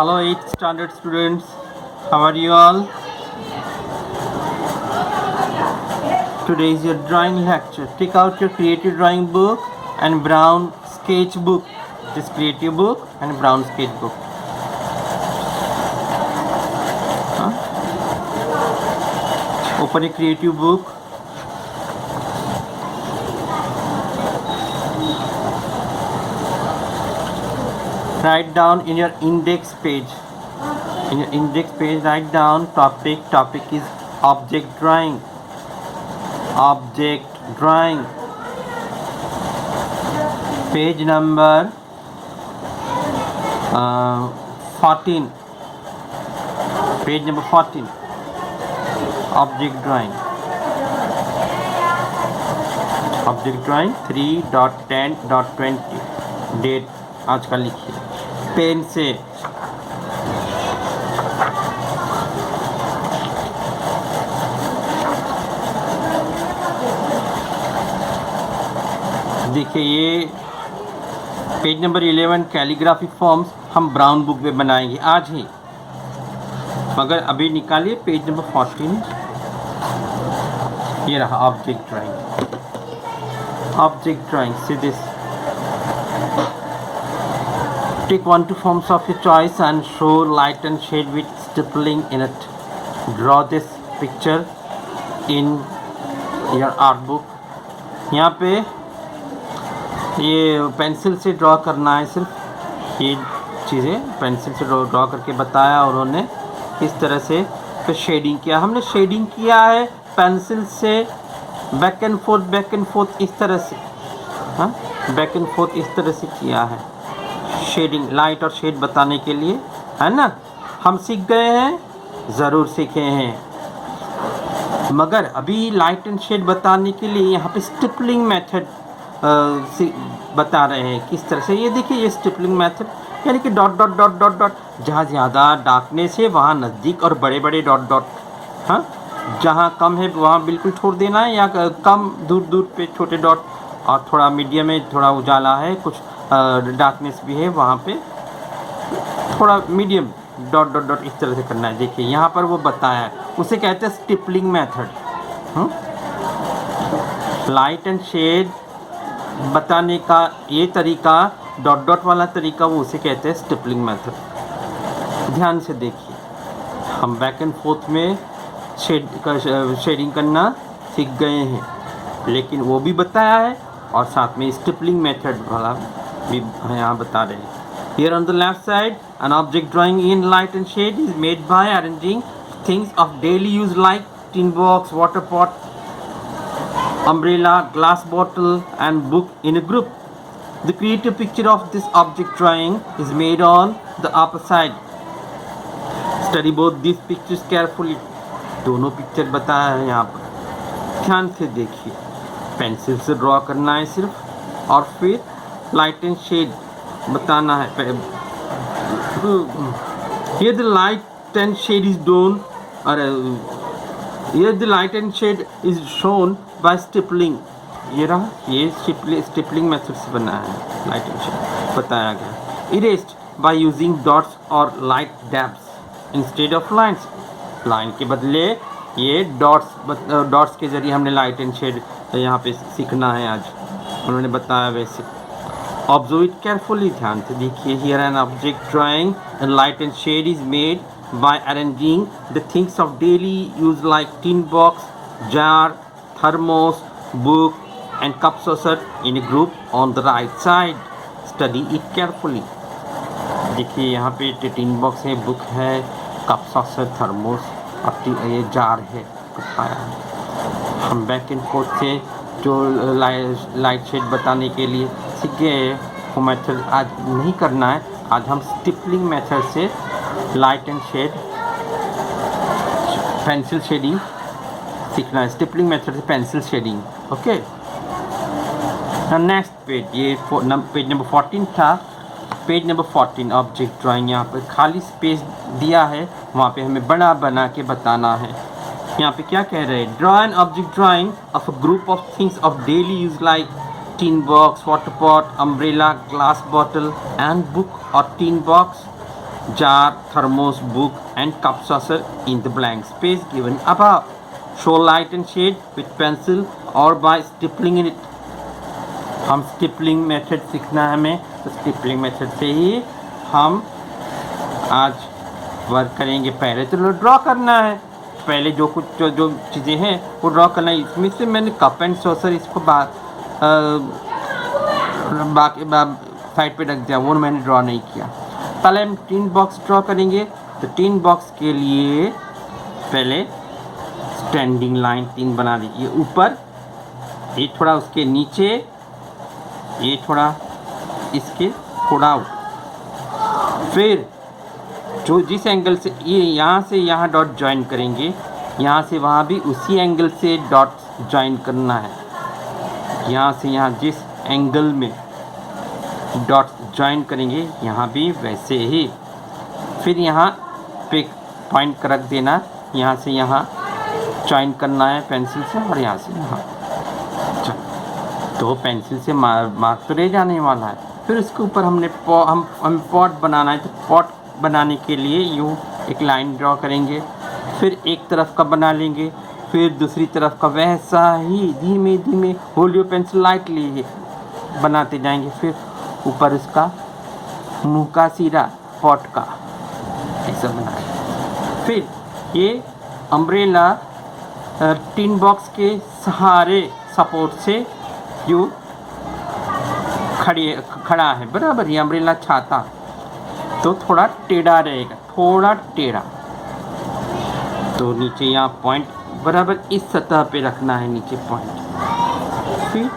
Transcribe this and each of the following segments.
Hello 8th standard students, how are you all? Today is your drawing lecture. Take out your creative drawing book and brown sketch book. This creative book and brown sketch book. Open a creative book. Write down in your index page. In your index page, write down topic. Topic is object drawing. Object drawing. Page number 14. Page number 14. Object drawing. Object drawing 3.10.20. Date आज का लिखिए pen से। देखिए ये page number 11 calligraphy forms हम brown book में बनाएंगे आज ही, मगर अभी निकालिए पेज नंबर 14। ये रहा ऑब्जेक्ट ड्राइंग। ऑब्जेक्ट ड्राइंग से this take 1 2 forms of your choice and show light and shade with stippling in it. Draw this picture in your art book. यहाँ पे ये पेंसिल से ड्रॉ करना है, सिर्फ ये चीज़ें पेंसिल से ड्रॉ करके बताया उन्होंने। इस तरह से फिर शेडिंग किया, हमने शेडिंग किया है पेंसिल से बैक एंड फोर्थ इस तरह से, हाँ बैक एंड फोर्थ इस तरह से किया है शेडिंग, लाइट और शेड बताने के लिए, है ना। हम सीख गए हैं, ज़रूर सीखे हैं, मगर अभी लाइट एंड शेड बताने के लिए यहाँ पे स्टिपलिंग मेथड बता रहे हैं किस तरह से। ये देखिए ये स्टिपलिंग मेथड, यानी कि dot dot dot dot dot, जहाँ ज़्यादा डार्कनेस है वहाँ नज़दीक और बड़े बड़े डॉट डॉट, हाँ जहाँ कम है वहाँ बिल्कुल छोड़ देना है, या कम दूर दूर पे छोटे डॉट, और थोड़ा मीडियम में थोड़ा उजाला है, कुछ डार्कनेस भी है वहाँ पे थोड़ा मीडियम डॉट डॉट डॉट इस तरह से करना है। देखिए यहाँ पर वो बताया है, उसे कहते हैं stippling method. Light and shade बताने का ये तरीका, डॉट डॉट वाला तरीका, वो उसे कहते हैं स्टिपलिंग मेथड। ध्यान से देखिए, हम बैक एंड फोर्थ में शेडिंग करना सीख गए हैं, लेकिन वो भी बताया है और साथ में स्टिपलिंग मेथड वाला भी यहाँ बता रहे हैं। Here on the left side, an object drawing in light and shade is made by arranging things of daily use like tin box, water pot, umbrella, glass bottle and book in a group. The creative picture of this object drawing is made on the upper side. Study both these pictures carefully. दोनों picture बताया है यहाँ पर, ध्यान से देखिए। Pencil से draw करना है सिर्फ, और फिर लाइट एंड शेड बताना है। Here the light and shade is done, or here the light and shade is shown by stippling. ये रहा, ये स्टिपलिंग मेथड से बना है, लाइट एंड शेड बताया गया। Erased by using dots or light dabs instead of lines. Line के बदले ये डॉट्स के जरिए हमने लाइट एंड शेड यहाँ पे सीखना है आज, उन्होंने बताया वैसे। ऑब्जर्व इट केयरफुली, ध्यान से देखिए। Here an object drawing and light and shade is made by arranging the things of daily use like tin box, jar, thermos, book and cup saucer in a group on the right side. Study it carefully. देखिए यहाँ पे tin box है, book है, cup saucer, thermos और ये jar है बताया है। हम बैक एंड फोर्थ से जो लाइट शेड बताने के लिए सीख गए वो मेथड आज नहीं करना है। आज हम स्टिपलिंग मेथड से light and shade, pencil shading सीखना है। स्टिपलिंग मेथड से pencil shading, okay. Next page, ये पेज नंबर 14 था। पेज नंबर 14 ऑब्जेक्ट ड्राइंग, यहाँ पर खाली स्पेस दिया है, वहाँ पे हमें बना के बताना है। यहाँ पे क्या कह रहे हैं? Draw an object drying of a group of things of daily use like tin box, water pot, umbrella, glass bottle and book or tin box jar, thermos, book and cup saucer in the blank space given above. Show light and shade with pencil or by stippling in it. हम stippling method सीखना है हमें, तो stippling method से ही हम आज work करेंगे। पहले तो ड्रॉ करना है, पहले जो कुछ जो चीज़ें हैं वो ड्रॉ करना है। इसमें से मैंने कप एंड सॉसर इसको बाकी साइड पे रख दिया, वो मैंने ड्रॉ नहीं किया। पहले हम टिन बॉक्स ड्रॉ करेंगे, तो टिन बॉक्स के लिए पहले स्टैंडिंग लाइन 3 बना दीजिए। ऊपर ये थोड़ा, उसके नीचे ये थोड़ा, इसके थोड़ा। फिर जो जिस एंगल से ये यहाँ से यहाँ डॉट ज्वाइन करेंगे, यहाँ से वहाँ भी उसी एंगल से डॉट ज्वाइन करना है। यहाँ से यहाँ जिस एंगल में डॉट ज्वाइन करेंगे, यहाँ भी वैसे ही। फिर यहाँ पे पॉइंट कर रख देना, यहाँ से यहाँ ज्वाइन करना है पेंसिल से, और यहाँ से यहाँ। तो पेंसिल से मार्क तो रह जाने वाला है। फिर उसके ऊपर हमने हम पॉट बनाना है, तो पॉट बनाने के लिए यूँ एक लाइन ड्रॉ करेंगे, फिर एक तरफ का बना लेंगे, फिर दूसरी तरफ का वैसा ही धीमे धीमे होल्ड योर पेंसिल लाइटली बनाते जाएंगे। फिर ऊपर उसका मुंह का सिरा पॉट का ऐसा बनाएंगे। फिर ये अम्ब्रेला टिन बॉक्स के सहारे सपोर्ट से यूँ खड़ा है, बराबर। ये अम्ब्रेला छाता तो थोड़ा टेढ़ा रहेगा, थोड़ा टेढ़ा। तो नीचे यहाँ पॉइंट बराबर इस सतह पे रखना है, नीचे पॉइंट। फिर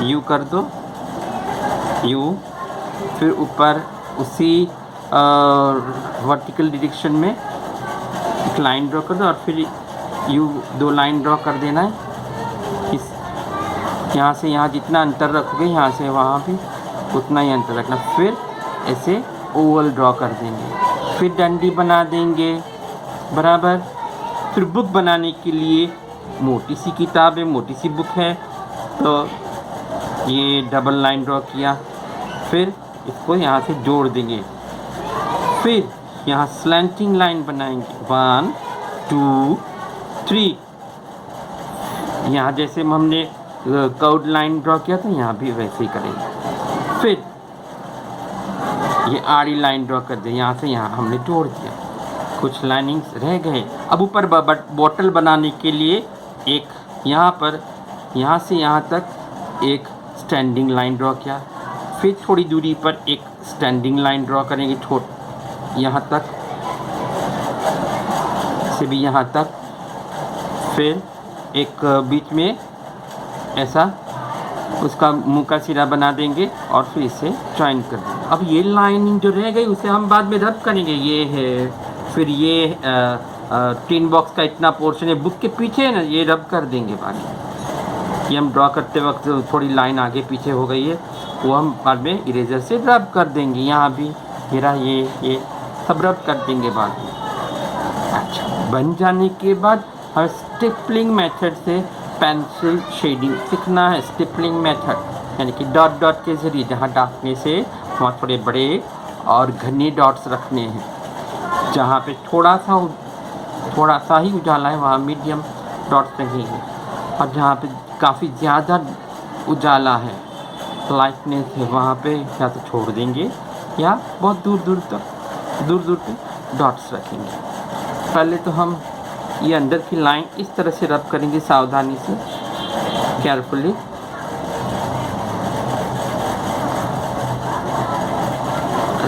यू कर दो, यू। फिर ऊपर उसी वर्टिकल डायरेक्शन में एक लाइन ड्रॉ कर दो, और फिर यू 2 लाइन ड्रॉ कर देना है। इस यहाँ से यहाँ जितना अंतर रखोगे, यहाँ से वहाँ भी उतना ही अंतर रखना। फिर ऐसे ओवल ड्रॉ कर देंगे, फिर डंडी बना देंगे, बराबर। फिर बुक बनाने के लिए मोटी सी किताब है, मोटी सी बुक है, तो ये डबल लाइन ड्रॉ किया। फिर इसको यहाँ से जोड़ देंगे। फिर यहाँ स्लैंटिंग लाइन बनाएंगे, 1 2 3। यहाँ जैसे हमने कर्व्ड लाइन ड्रॉ किया था, यहाँ भी वैसे ही करेंगे। फिर ये आड़ी लाइन ड्रॉ कर दें, यहाँ से यहाँ हमने जोड़ दिया। कुछ लाइनिंग्स रह गए। अब ऊपर बॉटल बनाने के लिए एक यहाँ पर, यहाँ से यहाँ तक एक स्टैंडिंग लाइन ड्रॉ किया। फिर थोड़ी दूरी पर एक स्टैंडिंग लाइन ड्रॉ करेंगे, यहाँ तक से भी यहाँ तक। फिर एक बीच में ऐसा उसका मुंह का सिरा बना देंगे, और फिर इसे ज्वाइन कर देंगे। अब ये लाइनिंग जो रह गई उसे हम बाद में रब करेंगे, ये है। फिर ये टिन बॉक्स का इतना पोर्शन है बुक के पीछे है ना, ये रब कर देंगे बाकी। ये हम ड्रॉ करते वक्त थोड़ी लाइन आगे पीछे हो गई है, वो हम बाद में इरेजर से रब कर देंगे। यहाँ भी मेरा ये सब रब कर देंगे बाद में। अच्छा, बन जाने के बाद हमें स्टिपलिंग मेथड से पेंसिल शेडिंग सीखना है। स्टिपलिंग मेथड यानी कि डॉट डॉट के जरिए, जहाँ डार्कने से वहाँ थोड़े बड़े और घने डॉट्स रखने हैं। जहाँ पे थोड़ा सा ही उजाला है, वहाँ मीडियम डॉट्स रहेंगे, और जहाँ पे काफ़ी ज़्यादा उजाला है, लाइटनेस है, वहाँ पे या तो छोड़ देंगे या बहुत दूर दूर पे डॉट्स रखेंगे। पहले तो हम ये अंदर की लाइन इस तरह से रब करेंगे, सावधानी से, केयरफुली।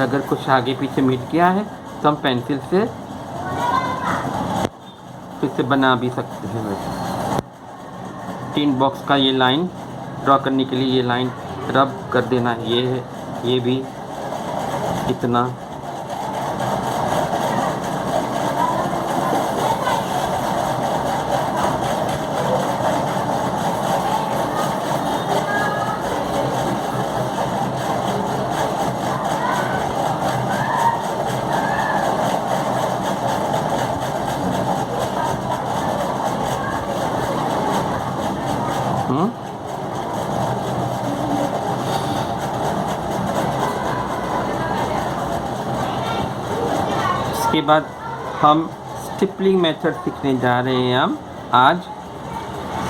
अगर कुछ आगे पीछे मिट गया है तो हम पेंसिल से फिर से बना भी सकते हैं। वैसे टिन बॉक्स का ये लाइन ड्रॉ करने के लिए ये लाइन रब कर देना है। ये है, ये भी इतना। इसके बाद हम स्टिपलिंग मेथड सीखने जा रहे हैं हम आज।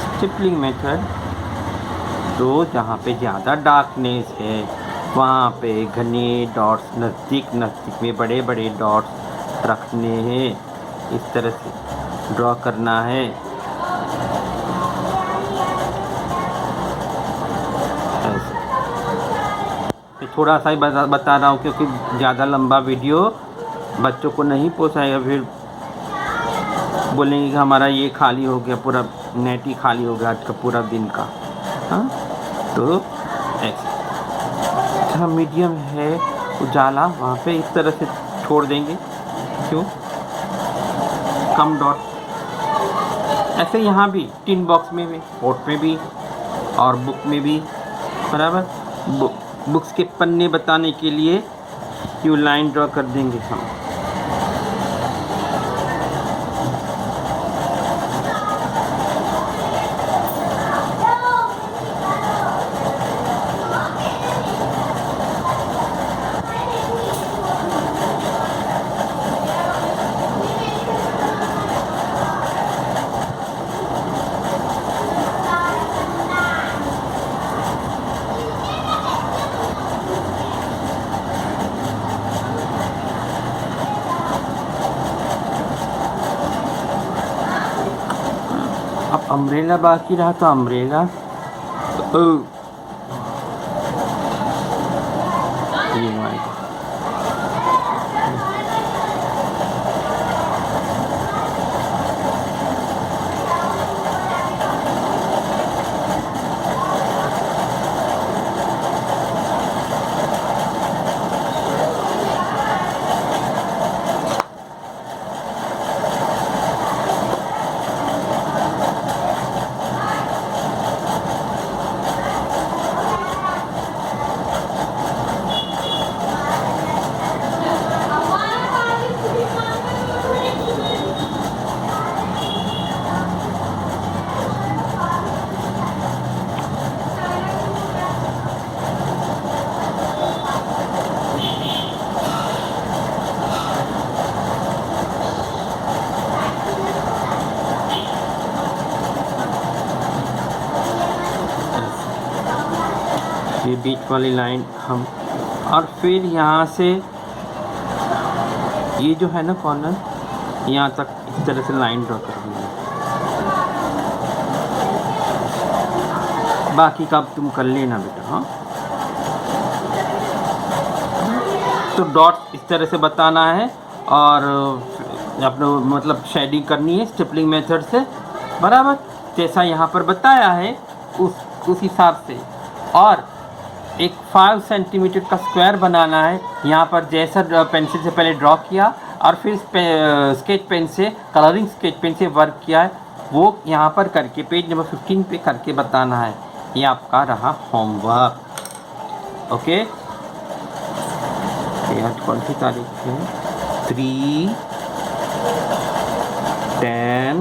स्टिपलिंग मेथड, तो जहाँ पे ज़्यादा डार्कनेस है वहाँ पे घने डॉट्स नज़दीक में बड़े बड़े डॉट्स रखने हैं, इस तरह से ड्रॉ करना है। ऐसे मैं थोड़ा सा ही बता रहा हूँ क्योंकि ज़्यादा लंबा वीडियो बच्चों को नहीं पोसाएगा, फिर बोलेंगे कि हमारा ये खाली हो गया, पूरा नेट ही खाली हो गया आज का पूरा दिन का। हाँ, तो ऐसे जहाँ मीडियम है उजाला वहाँ पे इस तरह से छोड़ देंगे, क्यों कम डॉट। ऐसे यहाँ भी टिन बॉक्स में भी, पोर्ट में भी और बुक में भी, बराबर। बुक्स के पन्ने बताने के लिए क्यू लाइन ड्रॉ कर देंगे हम। अब अम्ब्रेला बाकी रहा, तो अम्ब्रेला ये आएगा। ये बीच वाली लाइन हम, और फिर यहाँ से ये जो है ना कॉर्नर, यहाँ तक इस तरह से लाइन ड्रॉ कर देंगे। बाकी का तुम कर लेना बेटा। हाँ, तो डॉट्स इस तरह से बताना है और अपना मतलब शेडिंग करनी है स्टिपलिंग मेथड से, बराबर जैसा यहाँ पर बताया है उस हिसाब से। और एक 5 सेंटीमीटर का स्क्वायर बनाना है। यहाँ पर जैसा पेंसिल से पहले ड्रॉ किया और फिर स्केच पेन से, कलरिंग स्केच पेन से वर्क किया है, वो यहाँ पर करके पेज नंबर 15 पे करके बताना है। ये आपका रहा होमवर्क। ओके, आज कौन सी तारीख है? 3, 10,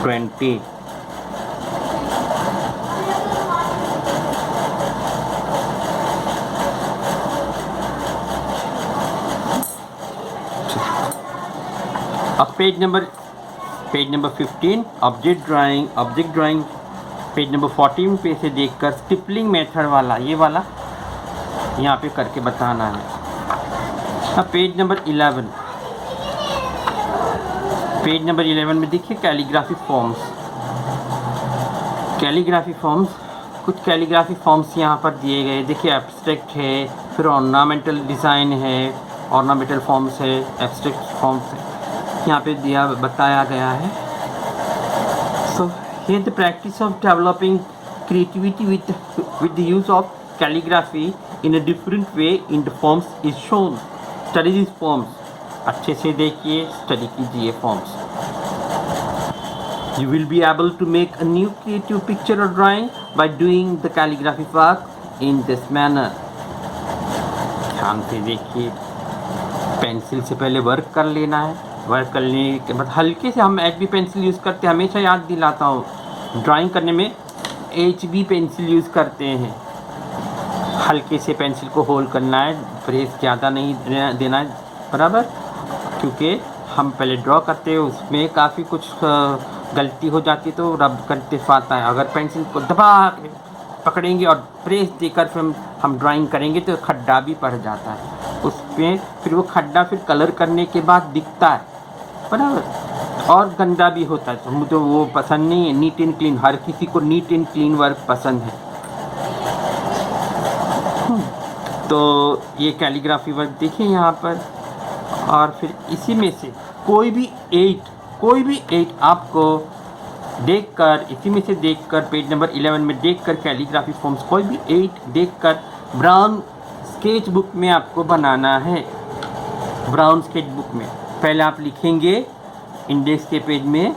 20। अब page number 15 object drawing page number 14 पे से देखकर स्टिपलिंग मेथड वाला, ये वाला यहाँ पे करके बताना है। अब पेज नंबर 11 में देखिए कैलीग्राफी फॉर्म्स। कुछ कैलीग्राफी फॉर्म्स यहाँ पर दिए गए। देखिए एब्स्ट्रैक्ट है, फिर ऑर्नामेंटल डिज़ाइन है, ऑर्नामेंटल फॉर्म्स है, एब्स्ट्रैक्ट फॉर्म्स है, यहाँ पे बताया गया है। So here the practice of developing creativity with the use of calligraphy in a different way in the forms is shown. Study this forms, अच्छे से देखिए, स्टडी कीजिए forms. You will be able to make a new creative picture or drawing by doing the calligraphy work in this manner. ध्यान से देखिए, pencil से पहले work कर लेना है। वर्क करने के बाद हल्के से, हम HB पेंसिल यूज़ करते हैं, हमेशा याद दिलाता हूँ, ड्राइंग करने में HB पेंसिल यूज़ करते हैं। हल्के से पेंसिल को होल्ड करना है, प्रेस ज़्यादा नहीं देना है, बराबर, क्योंकि हम पहले ड्रॉ करते हैं उसमें काफ़ी कुछ गलती हो जाती है तो रब करते आता है। अगर पेंसिल को दबा के पकड़ेंगे और प्रेस देकर फिर हम ड्राइंग करेंगे तो खड्डा भी पड़ जाता है उसमें, फिर वो खड्डा फिर कलर करने के बाद दिखता है, बराबर, और गंदा भी होता है। तो मुझे वो पसंद नहीं है। नीट एंड क्लीन, हर किसी को नीट एंड क्लीन वर्क पसंद है। तो ये कैलीग्राफी वर्क देखिए यहाँ पर। और फिर इसी में से कोई भी 8 आपको देखकर, इसी में से देखकर, पेज नंबर 11 में देखकर कैलीग्राफी फॉर्म्स कोई भी 8 देखकर ब्राउन स्केच बुक में आपको बनाना है। ब्राउन स्केच बुक में पहले आप लिखेंगे इंडेक्स के पेज में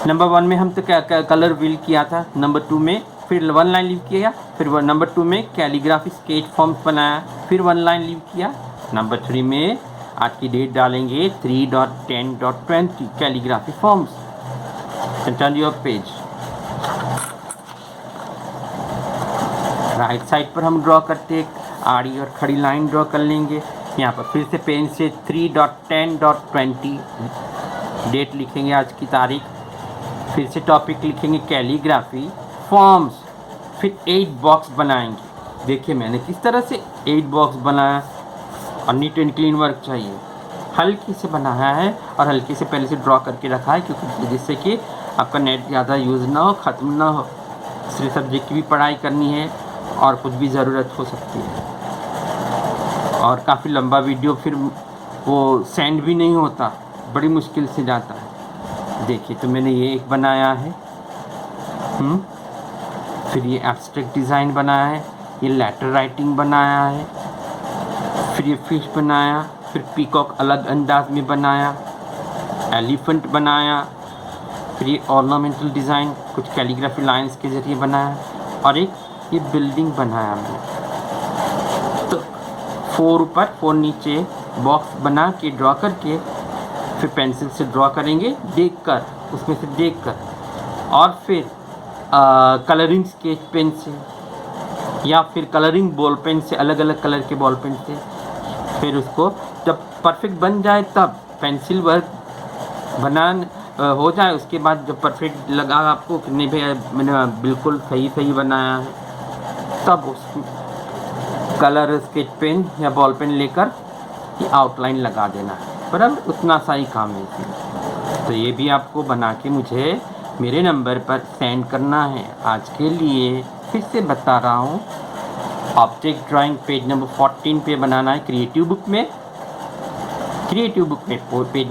नंबर 1 में हम तो क्या कलर व्हील किया था, नंबर 2 में फिर 1 लाइन लीव किया, फिर नंबर 2 में कैलीग्राफी स्केच फॉर्म्स बनाया, फिर 1 लाइन लीव किया। नंबर 3 में आज की डेट डालेंगे 3.10.20 calligraphy forms. Turn your page. Right side पर हम ड्रॉ करते आड़ी और खड़ी लाइन ड्रॉ कर लेंगे। यहाँ पर फिर से पेन से 3.10.20 डेट लिखेंगे, आज की तारीख। फिर से टॉपिक लिखेंगे कैलीग्राफी फॉर्म्स, फिर 8 बॉक्स बनाएंगे। देखिए मैंने किस तरह से 8 बॉक्स बनाया, और नीट एंड क्लीन वर्क चाहिए। हल्की से बनाया है और हल्की से पहले से ड्रॉ करके रखा है, क्योंकि जिससे कि आपका नेट ज़्यादा यूज़ ना हो, ख़त्म ना हो। दूसरे सब्जेक्ट की भी पढ़ाई करनी है और कुछ भी ज़रूरत हो सकती है। और काफ़ी लंबा वीडियो फिर वो सेंड भी नहीं होता, बड़ी मुश्किल से जाता है। देखिए तो मैंने ये एक बनाया है, फिर ये एब्स्ट्रैक्ट डिज़ाइन बनाया है, ये लेटर राइटिंग बनाया है, फिर ये फिश बनाया, फिर पीकॉक अलग अंदाज में बनाया, एलिफेंट बनाया, फिर ये ऑर्नामेंटल डिज़ाइन कुछ कैलीग्राफी लाइंस के ज़रिए बनाया, और एक ये बिल्डिंग बनाया मैंने। तो 4 ऊपर 4 नीचे बॉक्स बना के ड्रॉ करके फिर पेंसिल से ड्रॉ करेंगे देखकर, उसमें से देखकर, और फिर कलरिंग स्केच पेन से या फिर कलरिंग बॉल पेन से, अलग अलग कलर के बॉल पेन से, फिर उसको जब परफेक्ट बन जाए तब पेंसिल वर्क हो जाए, उसके बाद जब परफेक्ट लगा आपको कि नहीं भैया मैंने बिल्कुल सही बनाया है, तब उस कलर स्केच पेन या बॉल पेन लेकर ये आउटलाइन लगा देना है, बराबर। उतना सा ही काम है इसमें। तो ये भी आपको बना के मुझे मेरे नंबर पर सेंड करना है। आज के लिए फिर से बता रहा हूँ, ऑब्जेक्ट ड्राइंग पेज नंबर 14 पे बनाना है क्रिएटिव बुक में। पेज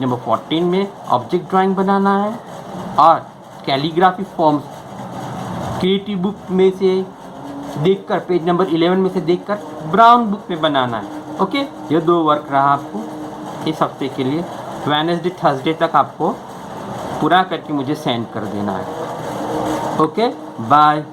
नंबर 14 में ऑब्जेक्ट ड्राइंग बनाना है, और कैलीग्राफी फॉर्म्स क्रिएटिव बुक में से देखकर, पेज नंबर 11 में से देखकर ब्राउन बुक में बनाना है। ओके, ये 2 वर्क रहा आपको इस हफ्ते के लिए। वेडनेसडे थर्सडे तक आपको पूरा करके मुझे सेंड कर देना है। Okay, bye.